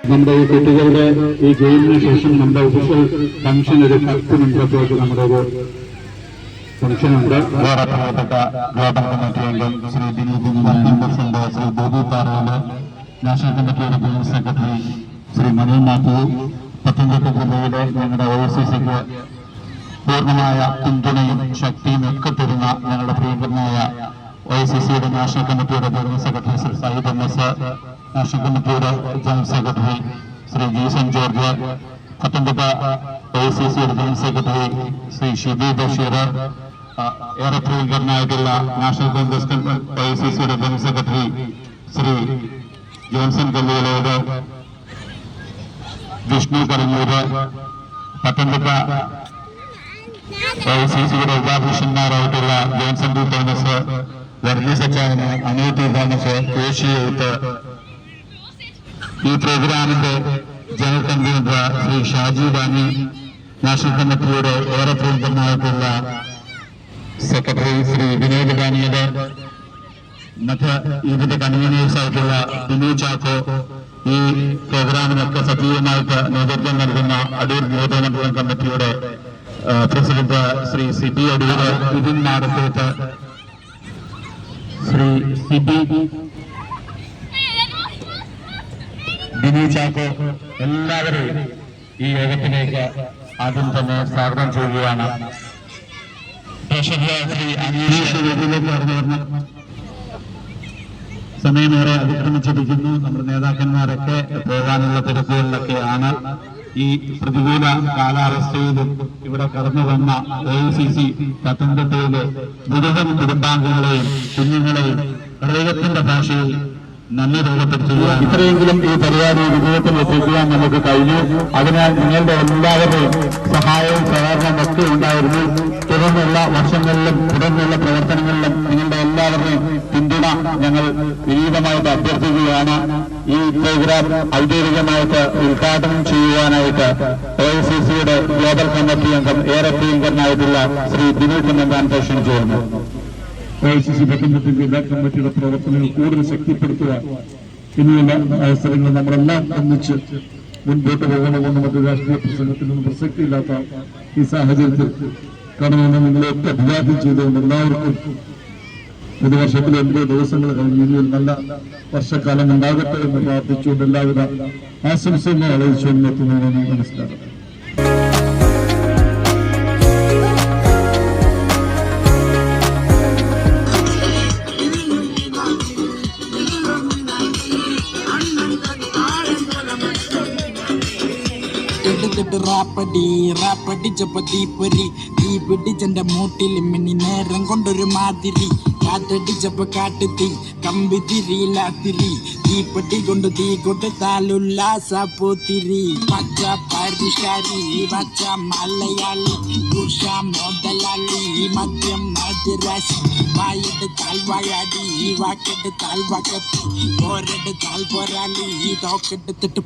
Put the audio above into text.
നമ്മുടെ ഈ കുട്ടികളുടെ ഈ ഗെയിമിന് ശേഷം നമ്മുടെ ഒഫീഷ്യൽ ഫംഗ്ഷൻ ഒരു 10 മിനിറ്റത്തേക്ക് നമ്മുടെ ഒരു ഫംഗ്ഷനുണ്ട്. വേറെ പ്രധാനപ്പെട്ട ഗ്ലോബൽ കമ്മിറ്റി അംഗം ശ്രീ ദിലീപ് പ്രസിഡന്റ് ശ്രീ ബോബി പാറോല്, നാഷണൽ കമ്മിറ്റിയുടെ ജനറൽ സെക്രട്ടറി ശ്രീ മണി മാത്യു, പത്തനംതിട്ട ജില്ലയിലെ ഞങ്ങളുടെ OICCക്ക് പൂർണ്ണമായ പിന്തുണയും ശക്തിയും ഒക്കെ തരുന്ന ഞങ്ങളുടെ പ്രിയങ്കരനായ OICCയുടെ നാഷണൽ കമ്മിറ്റിയുടെ general secretary Shri Sayyid MS, national കമ്മിറ്റിയുടെ general secretary Shri Jeeson George, Pathanamthitta OICCയുടെ ജനറൽ സെക്രട്ടറി ശ്രീ ഷിബി ബഷീർ, ഏറെ പ്രിയങ്കരനായിട്ടുള്ള നാഷണൽ കോൺഗ്രസ് OICCയുടെ general secretary Shri Johnson Kalliyilod, Vishnu Karanjoor, Pathanamthitta OICCയുടെ ഉപാധ്യക്ഷന്മാരായിട്ടുള്ള ജോൺസൺ ഡി തോമസ്, വർഗീസ് അച്ചായന്, അനൂപ് തോമസ്, കോശി എഴുത്ത്, ഈ പ്രോഗ്രാമിന്റെ general convener Shri Shaji Bani, national കമ്മിറ്റിയുടെ ഏറെ പ്രിയങ്കരനായിട്ടുള്ള സെക്രട്ടറി ശ്രീ വിനോദ് ബാനിയുടെ, മറ്റ് ഇതിന്റെ കൺവീനേഴ്സ് ആയിട്ടുള്ള ബിനു ചാക്കോ, ഈ പ്രോഗ്രാമിനൊക്കെ സജീവമായിട്ട് നേതൃത്വം നൽകുന്ന അടൂർ നിയോജകമണ്ഡലം കമ്മിറ്റിയുടെ പ്രസിഡന്റ് ശ്രീ സിബി അടൂര്, വിപിൻ നാടത്തേത്ത്, ശ്രീ സിബി, ബിനു ചാക്കോ, എല്ലാവരെയും ഈ യോഗത്തിലേക്ക് ആദ്യം തന്നെ സ്വാഗതം ചെയ്യുകയാണ്. ശ്രീ അനീഷ് വേദിയിലേക്ക് കടന്നു വരണം. സമയമേറെ അതിക്രമിച്ചിരിക്കുന്നു. നമ്മുടെ നേതാക്കന്മാരൊക്കെ പോകാനുള്ള തിരക്കുകളിലൊക്കെയാണ്. ഈ പ്രതികൂല കാലാവസ്ഥയിലും ഇവിടെ കടന്നു വന്ന OICC പത്തനംതിട്ടയിലെ മുഴുവൻ കുടുംബാംഗങ്ങളെയും കുഞ്ഞുങ്ങളെയും ഹൃദയത്തിന്റെ ഭാഷയിൽ നന്ദി രേഖപ്പെടുത്തുക. ഇത്രയെങ്കിലും ഈ പരിപാടി വിജയത്തിൽ എത്തിക്കുവാൻ നമുക്ക് കഴിഞ്ഞു. അതിനാൽ നിങ്ങളുടെ എല്ലാവരുടെയും സഹായവും സഹകരണവും ഒക്കെ ഉണ്ടായിരുന്നു. തുടർന്നുള്ള വർഷങ്ങളിലും തുടർന്നുള്ള പ്രവർത്തനങ്ങളിലും നിങ്ങളുടെ എല്ലാവരുടെയും പിന്തുണ ഞങ്ങൾ വിനീതമായിട്ട് അഭ്യർത്ഥിക്കുകയാണ്. ഈ പ്രോഗ്രാം ഔദ്യോഗികമായിട്ട് ഉദ്ഘാടനം ചെയ്യുവാനായിട്ട് OICCയുടെ ഗ്ലോബൽ കമ്മിറ്റി അംഗം ഏറെ പ്രിയങ്കരനായിട്ടുള്ള ശ്രീ ദിലീപ് ക്ഷണിച്ചു ചെയ്യുന്നു. OICC പത്തനംതിട്ട ജില്ലാ കമ്മിറ്റിയുടെ പ്രവർത്തനങ്ങൾ കൂടുതൽ ശക്തിപ്പെടുത്തുക ഇനിയുള്ള അവസരങ്ങൾ നമ്മളെല്ലാം ഒന്നിച്ച് മുൻപോട്ട് പോകണമെന്ന് മറ്റു രാഷ്ട്രീയ പ്രസംഗത്തിനൊന്നും പ്രസക്തിയില്ലാത്ത ഈ സാഹചര്യത്തിൽ കടന്നുവന്ന് നിങ്ങളെയൊക്കെ അഭിവാദ്യം ചെയ്തുകൊണ്ട് എല്ലാവർക്കും പുതുവർഷത്തിൽ 80 ദിവസങ്ങൾ കഴിഞ്ഞ് ഇനിയൊരു നല്ല വർഷക്കാലം ഉണ്ടാകട്ടെ എന്ന് പ്രാർത്ഥിച്ചുകൊണ്ട് എല്ലാവിധ ആശംസകളും അറിയിച്ചുകൊണ്ട് നിർത്തുന്നതിന് നമസ്കാരം. റാപ്പടി ചപ്പത്തി പൊരി തീ പിടിച്ചെന്റെ മൂട്ടിൽ മിന്നി നേരം കൊണ്ടൊരു മാതിരി കാറ്റടിച്ചപ്പോ കാട്ടുതീ കമ്പി തിരിയില്ലാത്തിരി തീപ്പെട്ടി കൊണ്ട് തീ കൊടുത്താലുല്ലാസ പൂത്തിരി പച്ച പരിഷ്കാരി പച്ച മലയാളി പുഷ മുതലാളി മദ്യം മധുരാശി വായെടുത്താൽ വായാടി വാക്കെടുത്താൽ വാക്കത്തി പോരെടുത്താൽ പോരാളി തോക്കെടുത്തിട്ട്